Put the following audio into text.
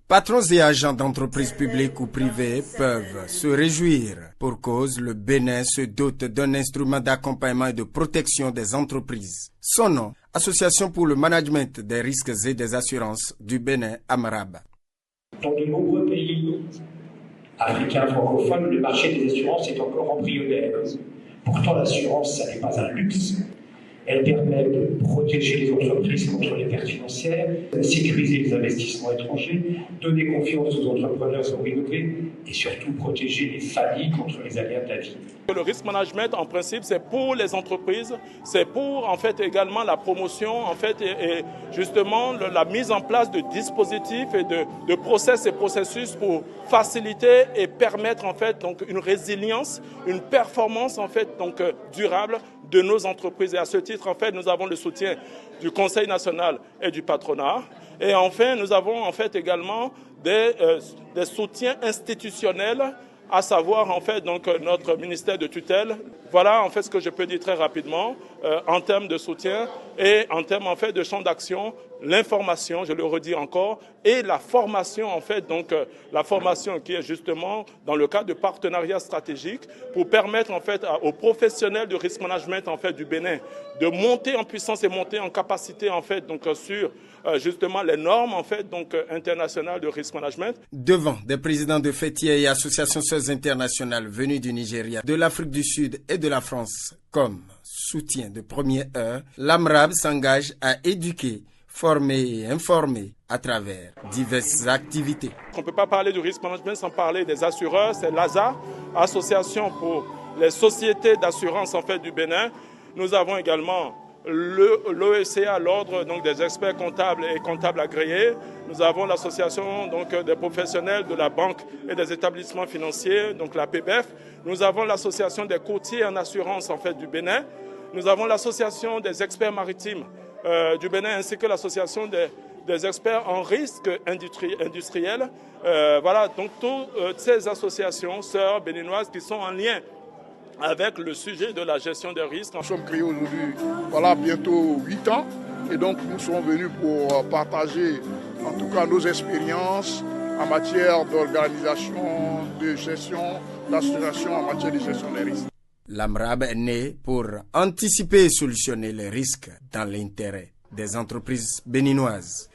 Patrons et agents d'entreprises publiques ou privées peuvent se réjouir. Pour cause, le Bénin se dote d'un instrument d'accompagnement et de protection des entreprises. Son nom, Association pour le management des risques et des assurances du Bénin, AMRAB. Dans de nombreux pays africains francophones, le marché des assurances est encore embryonnaire. Pourtant, l'assurance, ça n'est pas un luxe. Elle permet de protéger les entreprises contre les pertes financières, sécuriser les investissements étrangers, donner confiance aux entrepreneurs sans rénover et surtout protéger les familles contre les aléas de la vie. Le risk management, en principe, c'est pour les entreprises, c'est pour en fait également la promotion, en fait, et justement la mise en place de dispositifs et de process et processus pour faciliter et permettre en fait donc une résilience, une performance en fait donc durable de nos entreprises. Et à ce titre, en fait, nous avons le soutien du Conseil national et du patronat. Et enfin, nous avons en fait également des soutiens institutionnels, à savoir en fait donc notre ministère de tutelle. Voilà en fait ce que je peux dire très rapidement en termes de soutien et en termes en fait de champ d'action, l'information, je le redis encore, et la formation en fait donc la formation qui est justement dans le cadre de partenariats stratégiques pour permettre en fait aux professionnels de risk management en fait du Bénin de monter en puissance et monter en capacité en fait donc sur justement les normes en fait donc internationales de risk management. Devant des présidents de fêtiers et associations internationales venues du Nigeria, de l'Afrique du Sud et de la France comme soutien de première heure, l'AMRAB s'engage à éduquer, former et informer à travers diverses activités. On ne peut pas parler du risk management sans parler des assureurs. C'est l'ASA, Association pour les sociétés d'assurance en fait du Bénin. Nous avons également l'OECA, l'ordre donc des experts comptables et comptables agréés. Nous avons l'association donc des professionnels de la banque et des établissements financiers, donc la PBF. Nous avons l'association des courtiers en assurance en fait du Bénin. Nous avons l'association des experts maritimes du Bénin ainsi que l'association des experts en risque industriel. Voilà, donc toutes ces associations sœurs béninoises qui sont en lien avec le sujet de la gestion des risques. Nous sommes créés aujourd'hui, voilà, bientôt 8 ans, et donc nous sommes venus pour partager en tout cas nos expériences en matière d'organisation, de gestion, d'assuration en matière de gestion des risques. L'AMRAB est né pour anticiper et solutionner les risques dans l'intérêt des entreprises béninoises.